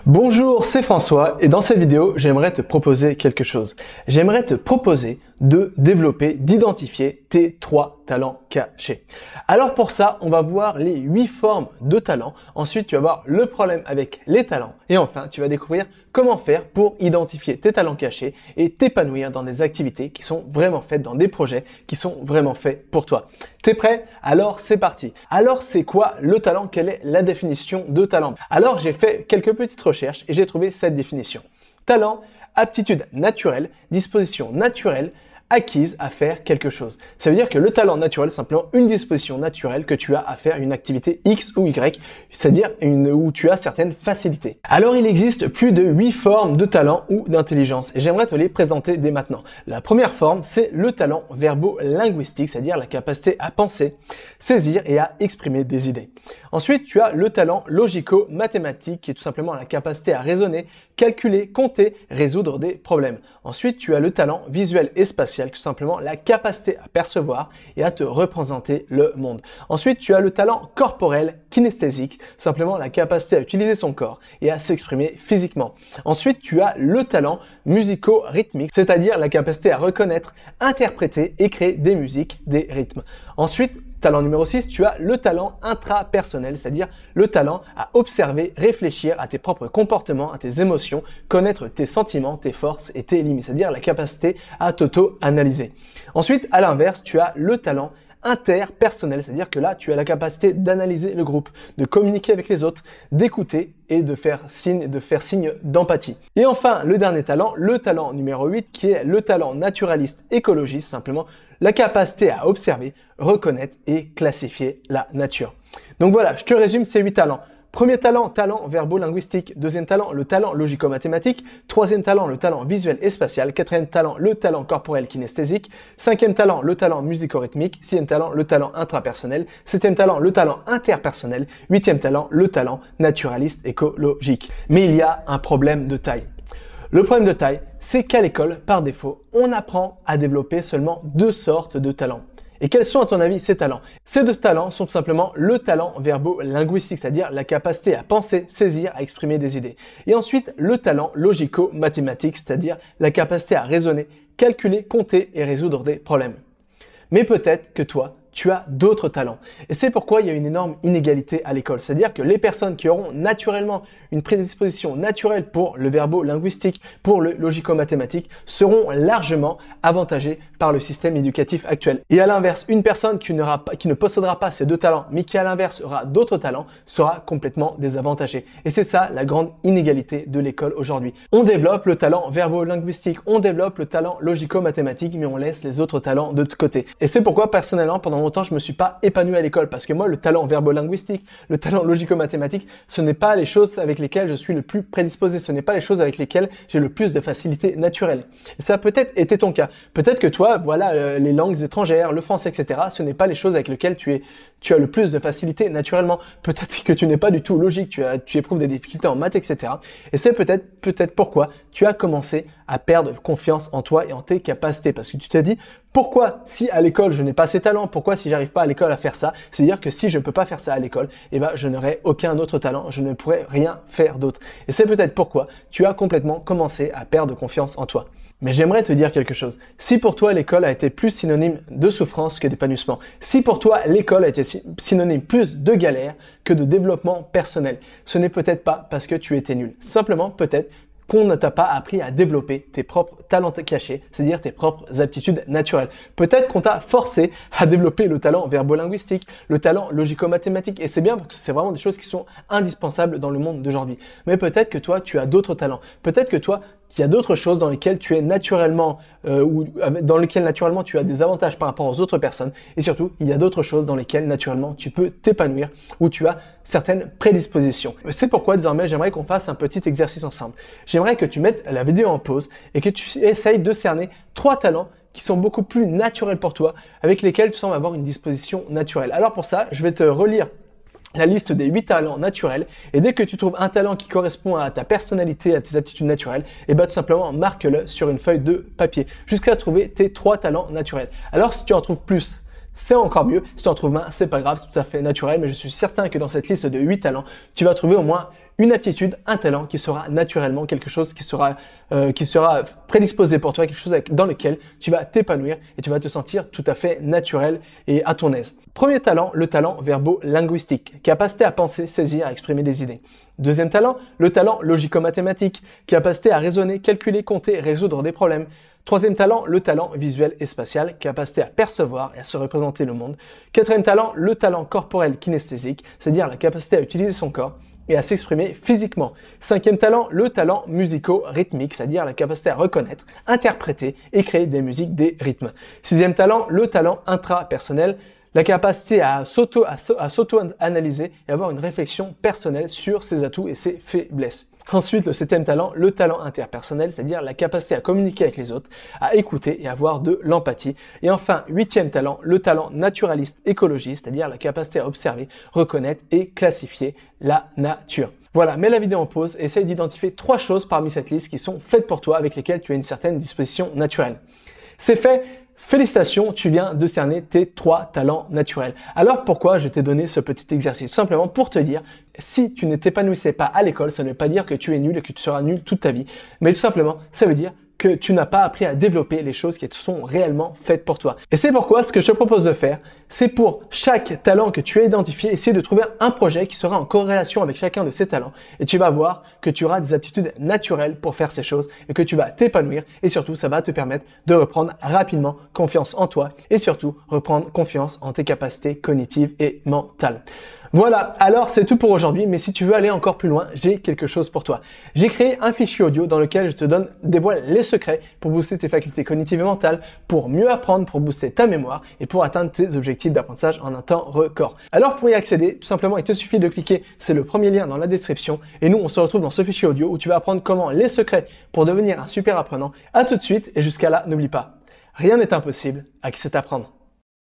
Bonjour, c'est François et dans cette vidéo, j'aimerais te proposer quelque chose. J'aimerais te proposer de développer, d'identifier tes 3 talents cachés. Alors pour ça, on va voir les 8 formes de talents. Ensuite, tu vas voir le problème avec les talents. Et enfin, tu vas découvrir comment faire pour identifier tes talents cachés et t'épanouir dans des activités qui sont vraiment faites, dans des projets qui sont vraiment faits pour toi. T'es prêt? Alors c'est parti. Alors c'est quoi le talent? Quelle est la définition de talent? Alors j'ai fait quelques petites recherches et j'ai trouvé cette définition. Talent, aptitude naturelle, disposition naturelle, acquise à faire quelque chose. Ça veut dire que le talent naturel, c'est simplement une disposition naturelle que tu as à faire une activité X ou Y, c'est-à-dire où tu as certaines facilités. Alors il existe plus de 8 formes de talent ou d'intelligence et j'aimerais te les présenter dès maintenant. La première forme, c'est le talent verbo-linguistique, c'est-à-dire la capacité à penser, saisir et à exprimer des idées. Ensuite, tu as le talent logico-mathématique qui est tout simplement la capacité à raisonner, calculer, compter, résoudre des problèmes. Ensuite, tu as le talent visuel et spatial, tout simplement la capacité à percevoir et à te représenter le monde. Ensuite, tu as le talent corporel kinesthésique, simplement la capacité à utiliser son corps et à s'exprimer physiquement. Ensuite, tu as le talent musico-rythmique, c'est-à-dire la capacité à reconnaître, interpréter et créer des musiques, des rythmes. Ensuite, talent numéro 6, tu as le talent intrapersonnel, c'est-à-dire le talent à observer, réfléchir à tes propres comportements, à tes émotions, connaître tes sentiments, tes forces et tes limites, c'est-à-dire la capacité à t'auto-analyser. Ensuite, à l'inverse, tu as le talent interpersonnel, c'est-à-dire que là, tu as la capacité d'analyser le groupe, de communiquer avec les autres, d'écouter et de faire signe d'empathie. Et enfin, le dernier talent, le talent numéro 8, qui est le talent naturaliste écologiste, simplement la capacité à observer, reconnaître et classifier la nature. Donc voilà, je te résume ces 8 talents. Premier talent, talent verbo-linguistique. Deuxième talent, le talent logico-mathématique. Troisième talent, le talent visuel et spatial. Quatrième talent, le talent corporel kinesthésique. Cinquième talent, le talent musico-rythmique. Sixième talent, le talent intrapersonnel. Septième talent, le talent interpersonnel. Huitième talent, le talent naturaliste écologique. Mais il y a un problème de taille. Le problème de taille, c'est qu'à l'école, par défaut, on apprend à développer seulement 2 sortes de talents. Et quels sont à ton avis ces talents? Ces 2 talents sont tout simplement le talent verbo-linguistique, c'est-à-dire la capacité à penser, saisir, à exprimer des idées. Et ensuite, le talent logico-mathématique, c'est-à-dire la capacité à raisonner, calculer, compter et résoudre des problèmes. Mais peut-être que toi, tu as d'autres talents. Et c'est pourquoi il y a une énorme inégalité à l'école. C'est-à-dire que les personnes qui auront naturellement une prédisposition naturelle pour le verbo-linguistique, pour le logico-mathématique, seront largement avantagées par le système éducatif actuel. Et à l'inverse, une personne qui ne possédera pas ces 2 talents, mais qui à l'inverse aura d'autres talents, sera complètement désavantagée. Et c'est ça la grande inégalité de l'école aujourd'hui. On développe le talent verbo-linguistique, on développe le talent logico-mathématique, mais on laisse les autres talents de côté. Et c'est pourquoi personnellement, pendant longtemps, je me suis pas épanoui à l'école parce que moi, le talent verbo-linguistique, le talent logico-mathématique, ce n'est pas les choses avec lesquelles je suis le plus prédisposé, ce n'est pas les choses avec lesquelles j'ai le plus de facilité naturelle. Et ça a peut-être été ton cas. Peut-être que toi, voilà, les langues étrangères, le français, etc., ce n'est pas les choses avec lesquelles tu as le plus de facilité naturellement. Peut-être que tu n'es pas du tout logique, tu éprouves des difficultés en maths, etc. Et c'est peut-être pourquoi tu as commencé à perdre confiance en toi et en tes capacités. Parce que tu te dis, pourquoi si à l'école je n'ai pas ces talents, pourquoi si j'arrive pas à l'école à faire ça? C'est-à-dire que si je ne peux pas faire ça à l'école, eh ben, je n'aurai aucun autre talent, je ne pourrai rien faire d'autre. Et c'est peut-être pourquoi tu as complètement commencé à perdre confiance en toi. Mais j'aimerais te dire quelque chose. Si pour toi l'école a été plus synonyme de souffrance que d'épanouissement, si pour toi l'école a été synonyme plus de galère que de développement personnel, ce n'est peut-être pas parce que tu étais nul. Simplement peut-être qu'on ne t'a pas appris à développer tes propres talents cachés, c'est-à-dire tes propres aptitudes naturelles. Peut-être qu'on t'a forcé à développer le talent verbo-linguistique, le talent logico-mathématique, et c'est bien parce que c'est vraiment des choses qui sont indispensables dans le monde d'aujourd'hui. Mais peut-être que toi, tu as d'autres talents. Peut-être que toi, il y a d'autres choses dans lesquelles tu es naturellement ou dans lesquelles naturellement tu as des avantages par rapport aux autres personnes, et surtout il y a d'autres choses dans lesquelles naturellement tu peux t'épanouir ou tu as certaines prédispositions. C'est pourquoi désormais j'aimerais qu'on fasse un petit exercice ensemble. J'aimerais que tu mettes la vidéo en pause et que tu essayes de cerner 3 talents qui sont beaucoup plus naturels pour toi, avec lesquels tu sembles avoir une disposition naturelle. Alors pour ça, je vais te relire la liste des 8 talents naturels et dès que tu trouves un talent qui correspond à ta personnalité, à tes aptitudes naturelles, et bah tout simplement marque-le sur une feuille de papier jusqu'à trouver tes 3 talents naturels. Alors si tu en trouves plus, c'est encore mieux. Si tu en trouves un, c'est pas grave, c'est tout à fait naturel, mais je suis certain que dans cette liste de 8 talents, tu vas trouver au moins une aptitude, un talent qui sera naturellement quelque chose qui sera prédisposé pour toi, quelque chose dans lequel tu vas t'épanouir et tu vas te sentir tout à fait naturel et à ton aise. Premier talent, le talent verbo-linguistique, capacité à penser, saisir, à exprimer des idées. Deuxième talent, le talent logico-mathématique, capacité à raisonner, calculer, compter, résoudre des problèmes. Troisième talent, le talent visuel et spatial, capacité à percevoir et à se représenter le monde. Quatrième talent, le talent corporel kinesthésique, c'est-à-dire la capacité à utiliser son corps et à s'exprimer physiquement. Cinquième talent, le talent musico-rythmique, c'est-à-dire la capacité à reconnaître, interpréter et créer des musiques, des rythmes. Sixième talent, le talent intrapersonnel, la capacité à s'auto-analyser et avoir une réflexion personnelle sur ses atouts et ses faiblesses. Ensuite, le septième talent, le talent interpersonnel, c'est-à-dire la capacité à communiquer avec les autres, à écouter et avoir de l'empathie. Et enfin, huitième talent, le talent naturaliste écologiste, c'est-à-dire la capacité à observer, reconnaître et classifier la nature. Voilà, mets la vidéo en pause et essaye d'identifier 3 choses parmi cette liste qui sont faites pour toi, avec lesquelles tu as une certaine disposition naturelle. C'est fait. Félicitations, tu viens de cerner tes 3 talents naturels. Alors pourquoi je t'ai donné ce petit exercice? Tout simplement pour te dire, si tu ne t'épanouissais pas à l'école, ça ne veut pas dire que tu es nul et que tu seras nul toute ta vie, mais tout simplement, ça veut dire que tu n'as pas appris à développer les choses qui sont réellement faites pour toi. Et c'est pourquoi ce que je te propose de faire, c'est pour chaque talent que tu as identifié, essayer de trouver un projet qui sera en corrélation avec chacun de ces talents. Et tu vas voir que tu auras des aptitudes naturelles pour faire ces choses et que tu vas t'épanouir. Et surtout, ça va te permettre de reprendre rapidement confiance en toi et surtout reprendre confiance en tes capacités cognitives et mentales. Voilà, alors c'est tout pour aujourd'hui, mais si tu veux aller encore plus loin, j'ai quelque chose pour toi. J'ai créé un fichier audio dans lequel je te dévoile les secrets pour booster tes facultés cognitives et mentales, pour mieux apprendre, pour booster ta mémoire et pour atteindre tes objectifs d'apprentissage en un temps record. Alors pour y accéder, tout simplement, il te suffit de cliquer, c'est le premier lien dans la description, et nous on se retrouve dans ce fichier audio où tu vas apprendre comment les secrets pour devenir un super apprenant. À tout de suite, et jusqu'à là, n'oublie pas, rien n'est impossible à qui sait apprendre.